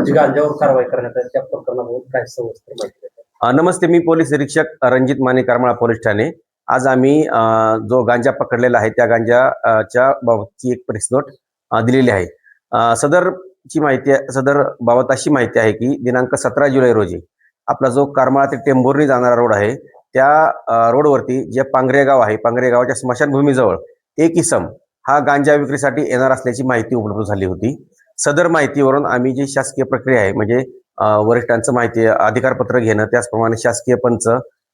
जी गांजावर कारवाई करण्यात आली त्या प्रकरणाबाबत काय सविस्तर माहिती देता? नमस्ते, मी पोलीस निरीक्षक रणजित माने, करमाळा पोलीस ठाणे. आज आम्ही जो गांजा पकडलेला आहे त्या गांजाच्या बाबतची एक प्रेस नोट दिलेली आहे. सदरची माहिती सदर बाबत अशी माहिती आहे की दिनांक 17 जुलै रोजी आपला जो करमाळा ते टेंभुर्णी जाणारा रोड आहे त्या रोडवरती जे पांगरे गाव आहे, पांगरे गावाच्या स्मशानभूमीजवळ एक इसम हा गांजा विक्रीसाठी येणार असल्याची माहिती उपलब्ध झाली होती. सदर माहितीवरून आम्ही जी शासकीय प्रक्रिया आहे म्हणजे वरिष्ठांचं माहिती अधिकारपत्र घेणं, त्याचप्रमाणे शासकीय पंच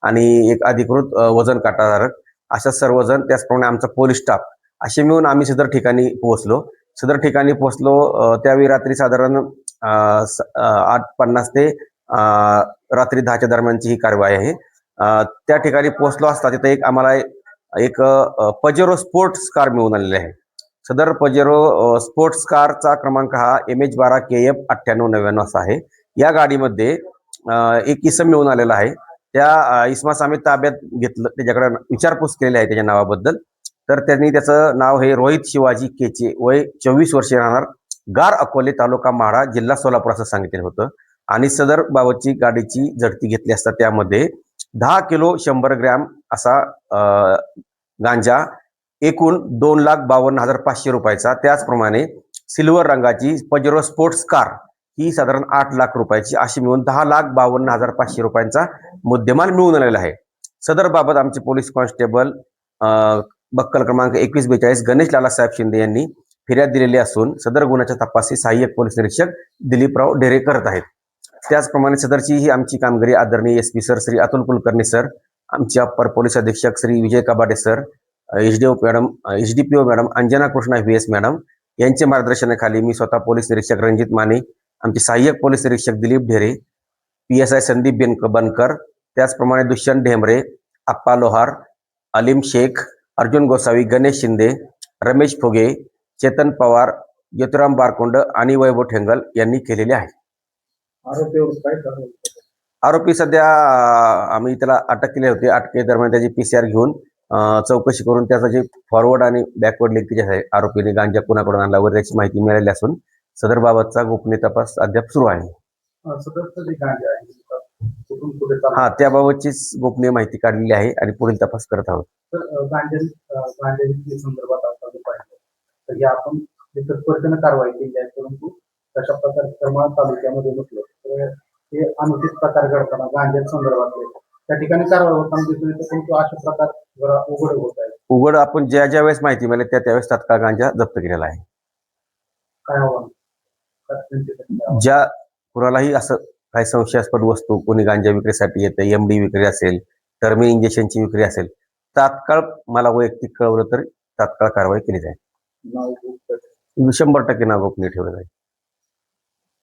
आणि एक अधिकृत वजन काटाधारक अशा सर्वजण, त्याचप्रमाणे आमचा पोलीस स्टाफ असे मिळून आम्ही सदर ठिकाणी पोहोचलो. त्यावेळी रात्री साधारण 8:50 ते रात्री 10च्या दरम्यानची ही कारवाई आहे. त्या ठिकाणी पोहोचलो असता तिथे आम्हाला एक पजेरो स्पोर्ट्स कार मिळून आलेली आहे. सदर पजेरो स्पोर्ट्स कारचा क्रमांक हा MH12 KF 9899 असा आहे. या गाडीमध्ये एक इसम मिळून आलेला आहे. त्या इसमास आम्ही ताब्यात घेतलं, त्याच्याकडे विचारपूस केलेली आहे त्याच्या नावाबद्दल. तर त्यांनी त्याचं नाव हे रोहित शिवाजी केचे, वय 24 वर्षे, राहणार गार अकोले, तालुका माढा, जिल्हा सोलापूर असं सांगितलेलं होतं. आणि सदर बाबतची गाडीची झडती घेतली असता त्यामध्ये 10 किलो 100 ग्रॅम असा गांजा, एकूण 2,52,500 रुपयाचा, त्याचप्रमाणे सिल्वर रंगाची पजेरो स्पोर्ट्स कार ही साधारण 8 लाख रुपयाची, अशी मिळून 10,52,500 रुपयांचा मुद्देमाल मिळून आलेला आहे. सदर बाबत आमचे पोलीस कॉन्स्टेबल बक्कल क्रमांक 2142 गणेश लालासाहेब शिंदे यांनी फिर्याद दिलेली असून सदर गुन्ह्याचा तपास सहाय्यक पोलीस निरीक्षक दिलीपराव ढेरे करत आहेत. त्याचप्रमाणे सदरची ही आमची कामगिरी आदरणीय SP sir Shri Atul Kulkarni sir, आमचे अप्पर पोलीस अधीक्षक Shri Vijay Kabade sir, SDPO madam Anjana Krishna VS madam यांच्या मार्गदर्शनाखाली मी स्वतः पोलीस निरीक्षक रणजित माने, आमचे सहाय्यक पोलीस निरीक्षक दिलीप ढेरे, PSI संदीप बनकर, त्याचप्रमाणे दुष्यंत ढेमरे, अप्पा लोहार, अलीम शेख, अर्जुन गोसावी, गणेश शिंदे, रमेश फुगे, चेतन पवार, ज्योतिराम बारकुंड आणि वैभव ठेंगल यांनी केलेले आहे. आरोपी सध्या आम्ही त्याला अटक केली होती. अटकेदरम्यान त्याची PCR घेऊन चौकशी करून त्याचा जे फॉरवर्ड आणि बॅकवर्ड लिंक जे आहे, आरोपीने गांजा कुणाकडून आणला वगैरे याची माहिती मिळाली असून सदर बाबतचा गोपनीय तपास अद्याप सुरू आहे. त्याबाबतचीच गोपनीय माहिती काढलेली आहे आणि पुढील तपास करत आहोत. कारवाई केली आहे, परंतु तशा प्रकारे करमाळा तालुक्यामध्ये म्हटलं तर हे अनुचित प्रकार घडताना गांजा संदर्भात त्या ठिकाणी कारवाई होताना दिसून येते, परंतु अशा प्रकार जरा उघड होत आहे. उघड आपण ज्या वेळेस माहिती मिळाली त्यावेळेस तात्काळ गांजा जप्त केलेला आहे. काय आव्हान ज्या कुणालाही असं काही संशयास्पद वस्तू कोणी गांजा विक्रीसाठी येते, MD विक्री असेल, टर्मिन इंजेक्शनची विक्री असेल, तात्काळ मला वैयक्तिक कळवलं तर तात्काळ कारवाई केली जाईल. 100% नाव गोपनीय ठेवलं जाईल.